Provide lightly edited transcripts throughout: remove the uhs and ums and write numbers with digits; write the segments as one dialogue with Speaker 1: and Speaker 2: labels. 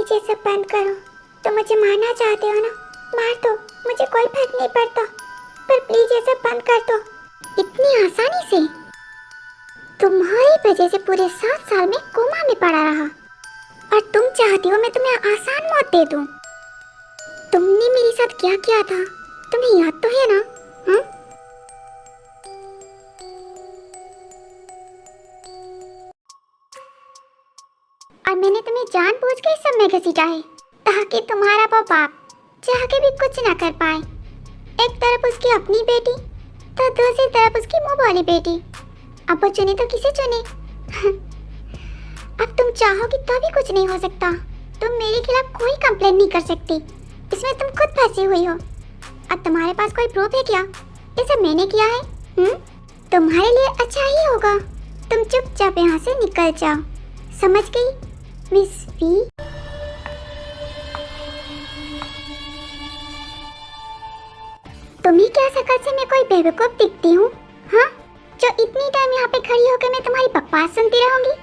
Speaker 1: Please ये सब बंद करो। तुम मुझे मारना चाहते हो ना, मार दो, मुझे कोई फर्क नहीं पड़ता, पर प्लीज ये सब बंद कर दो। इतनी आसानी से? तुम्हारी वजह से पूरे 7 साल में कोमा में पड़ा रहा, और तुम चाहती हो मैं तुम्हें आसान मौत दे दूं। तुमने मेरे साथ क्या किया था तुम्हें याद तो है ना? हाँ? और मैंने तुम्हें जानबूझ के इस सब में घसीटा है ताकि तुम्हारा वो बाप चाह के भी कुछ ना कर पाए। एक तरफ उसकी अपनी बेटी तो दूसरी तरफ उसकी मुंह वाली बेटी। अब वो चुने तो किसे चुने? अब तुम चाहोगी तो भी कुछ नहीं हो सकता। तुम मेरे खिलाफ कोई कंप्लेंट नहीं कर सकती, इसमें तुम खुद फंसी हुई हो। अब तुम्हारे पास कोई प्रूफ है क्या ये सब मैंने किया है? तुम्हारे लिए अच्छा ही होगा तुम चुपचाप यहाँ से निकल जाओ, समझ गई मिस वी? तुम्हें क्या शकल से मैं कोई बेवकूफ दिखती हूँ? हाँ, जो इतनी टाइम यहाँ पे खड़ी होकर मैं तुम्हारी बकवास सुनती रहूंगी?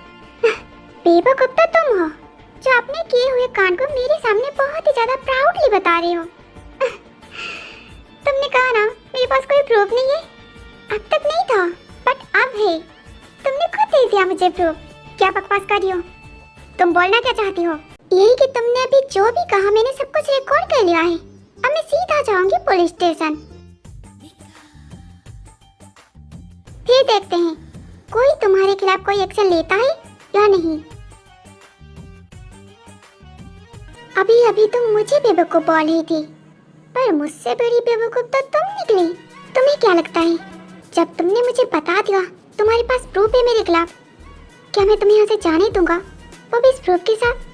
Speaker 1: बेवकूफ तो तुम हो जो अपने किए हुए कांड को मेरे सामने बहुत ही ज्यादा प्राउडली बता रहे हो। तुमने कहा ना मेरे पास कोई प्रूफ नहीं है, अब तक नहीं था बट अब है। तुमने खुद दे दिया मुझे प्रूफ। क्या बकवास कर रही हो? तुम बोलना क्या चाहती हो? यही कि तुमने अभी जो भी कहा मैंने सब कुछ रिकॉर्ड कर लिया है। अब मैं सीधा जाऊंगी पुलिस स्टेशन, फिर देखते हैं कोई तुम्हारे खिलाफ कोई एक्शन लेता है या नहीं। अभी अभी तुम मुझे बेवकूफ बोल रही थी, पर मुझसे बड़ी बेवकूफ तो तुम निकली। तुम्हें क्या लगता है जब तुमने मुझे बता दिया तुम्हारे पास प्रूफ है मेरे खिलाफ, क्या मैं तुम्हें यहाँ से जाने दूंगा, वो भी इस प्रूफ के साथ?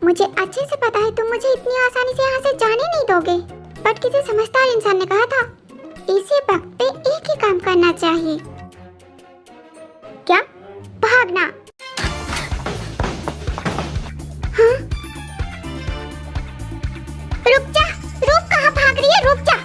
Speaker 1: मुझे अच्छे से पता है तुम मुझे इतनी आसानी से यहाँ से जाने नहीं दोगे, बट किसी समझदार इंसान ने कहा था इसी वक्त पे एक ही काम करना चाहिए। क्या? भागना? हाँ? रुक जा, रुक, कहाँ भाग रही है? रुक जा।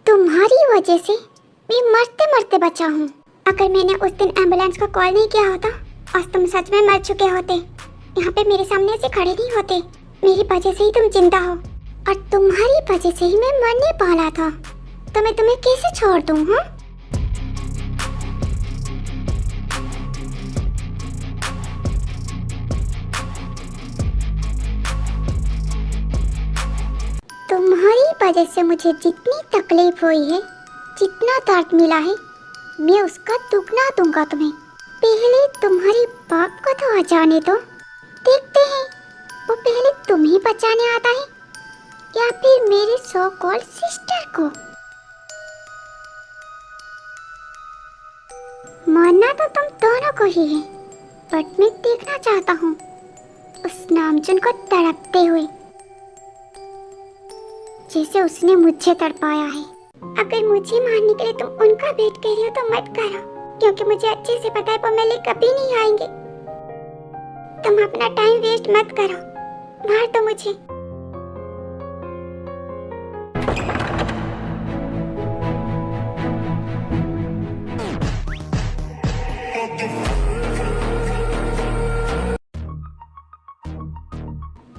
Speaker 1: तुम्हारी वजह से मैं मरते मरते बचा हूँ। अगर मैंने उस दिन एम्बुलेंस को कॉल नहीं किया होता और तुम सच में मर चुके होते, यहाँ पे मेरे सामने से खड़े नहीं होते। मेरी वजह से ही तुम जिंदा हो और तुम्हारी वजह से ही मैं मरने वाला था, तो मैं तुम्हें कैसे छोड़ दूँ? हाँ? तुम्हारी वजह से मुझे जितनी तकलीफ हुई है, जितना दर्द मिला है, मैं उसका दुगना दूंगा तुम्हें। पहले तुम्हारे बाप को तो आ जाने दो, देखते हैं वो पहले तुम्हें बचाने आता है या फिर मेरे सो कॉल्ड सिस्टर को। मरना तो तुम दोनों को ही है, बट मैं देखना चाहता हूँ उस नामचुन को तड़पते हुए जैसे उसने मुझे तड़पाया है। अगर मुझे मारने के लिए तुम उनका वेट कर रही हो तो मत करो, क्योंकि मुझे अच्छे से पता है वो मेरे लिए कभी नहीं आएंगे। तुम अपना टाइम वेस्ट मत करो, मार दो मुझे।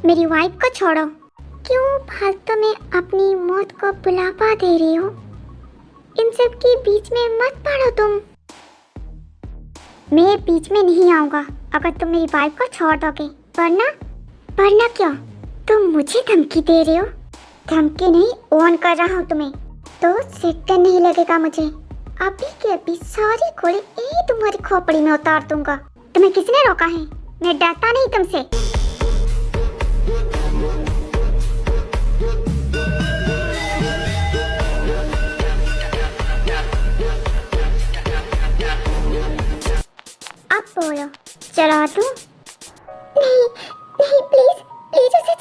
Speaker 1: मेरी वाइफ को छोड़ो। क्यों फालतू में अपनी मौत को बुलावा दे रही हो? इन सब के बीच में मत पड़ो तुम। मैं बीच में नहीं आऊंगा अगर तुम मेरी वाइफ को छोड़ दोगे। वरना क्या तुम मुझे धमकी दे रहे हो? धमकी नहीं, ऑन कर रहा हूँ तुम्हें, तो सेकंड नहीं लगेगा मुझे। अभी के अभी सारी गोली यही तुम्हारी खोपड़ी में उतार दूंगा। तुम्हें किसने रोका है? मैं डरता नहीं तुमसे। अब बोलो, चला दूं? नहीं नहीं, प्लीज प्लीज उसे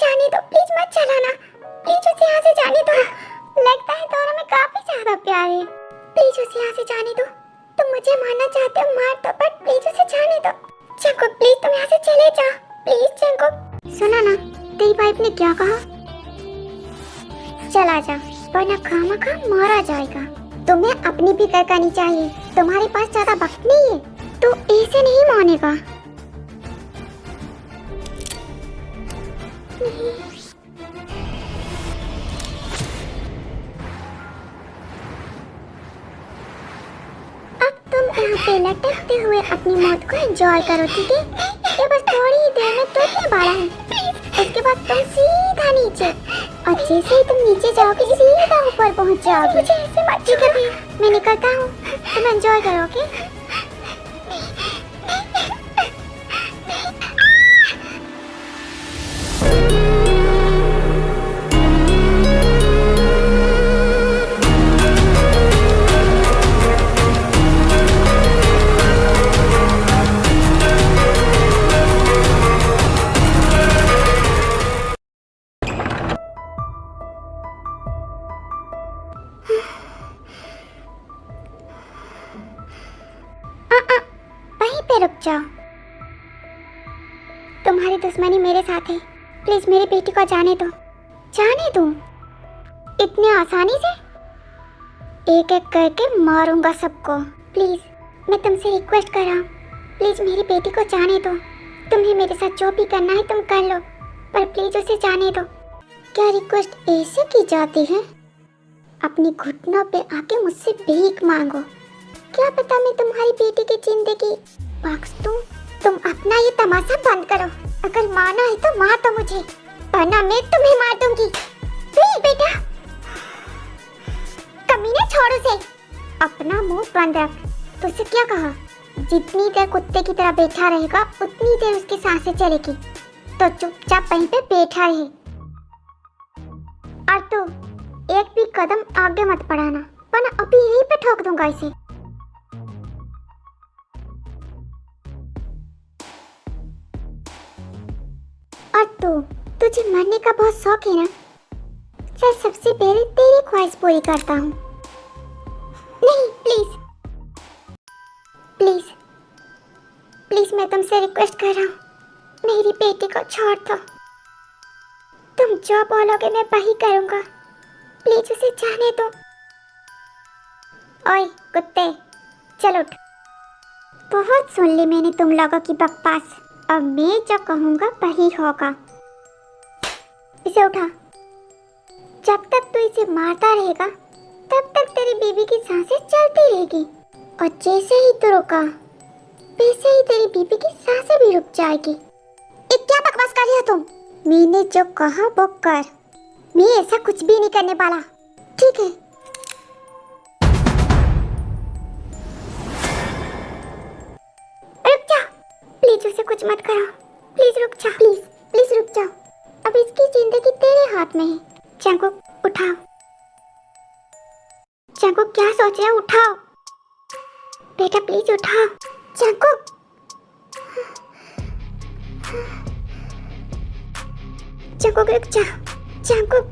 Speaker 1: तुमने क्या कहा? चला जा, वरना खामखा मारा जाएगा। तुम्हें अपनी फिक्र करनी चाहिए, तुम्हारे पास ज्यादा वक्त नहीं है। तो ऐसे नहीं मानेगा। नहीं। अब तुम यहाँ पे लटकते हुए अपनी मौत को एंजॉय करो, ठीक है? ये बस थोड़ी ही देर में टूटने वाला है। उसके बाद तुम सीधा नीचे, और जैसे ही तुम नीचे जाओगे सीधा ऊपर पहुँच जाओगे। मुझे ऐसे मत ठीक है भैया, मैं निकलता हूँ, तुम एंजॉय करो, ओके? वहीं पे रुक जाओ। तुम्हारी दुश्मनी मेरे साथ है, प्लीज मेरी बेटी को जाने दो, जाने दो। इतनी आसानी से एक एक करके मारूंगा सबको। प्लीज मैं तुमसे रिक्वेस्ट कर रहा हूँ, प्लीज मेरी बेटी को जाने दो। तुम्हें मेरे साथ जो भी करना है तुम कर लो, पर प्लीज उसे जाने दो। क्या रिक्वेस्ट ऐसे की जाती है? अपनी घुटनों पे आके मुझसे भीख मांगो। क्या पता मैं तुम्हारी बेटी की जिंदगी बख्श दूं। तुम अपना ये तमाशा बंद करो। अगर मारना है तो मार दो मुझे, वरना मैं तुम्हें मार दूंगी। प्लीज बेटा, कमीने छोड़ उसे। अपना मुंह बंद रख। तुझसे क्या कहा? जितनी देर कुत्ते की तरह बैठा रहेगा उतनी देर उसकी सांसें चलेगी, तो चुपचाप वहीं पे बैठा रहे। और तू एक भी कदम आगे मत बढ़ाना, वरना अभी यहीं पे ठोक दूंगा इसे। और तुझे मरने का बहुत शौक है ना? चल सबसे पहले तेरी ख्वाहिश पूरी करता हूँ। नहीं प्लीज प्लीज प्लीज, मैं तुमसे रिक्वेस्ट कर रहा हूँ, मेरी बेटी को छोड़ दो। तुम जो बोलोगे मैं वही करूँगा। प्लीज उसे जाने दो। ओए कुत्ते, चल उठ। बहुत सुन ली मैंने तुम लोगों की बकवास। अब मैं जो कहूँगा वही होगा। इसे उठा। जब तक तू इसे मारता रहेगा तब तक तेरी बीबी की सांसें चलती रहेगी, और जैसे ही तू रुका वैसे ही तेरी बीबी की सांसें भी रुक जाएगी। क्या बकवास कर रही हो तुम? मैंने जो कहा वो कर। मैं ऐसा कुछ भी नहीं करने वाला, ठीक है? रुक जा, प्लीज उसे कुछ मत करो। प्लीज रुक जा, प्लीज प्लीज रुक जाओ। अब इसकी जिंदगी तेरे हाथ में है। जंगकुक उठाओ। जंगकुक क्या सोच रहे हो? उठाओ बेटा, प्लीज उठाओ। जंगकुक, जंगकुक रुक जा। जंगकुक,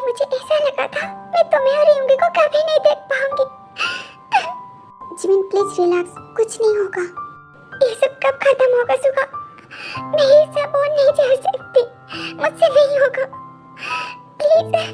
Speaker 1: मुझे ऐसा लगा था मैं तुम्हें और युंगी को कभी नहीं देख पाऊंगी। जिमिन प्लीज रिलैक्स, कुछ नहीं होगा। ये सब कब खत्म होगा सुगा? मैं ये सब और नहीं झेल सकती, मुझसे नहीं होगा। प्लीज नहीं।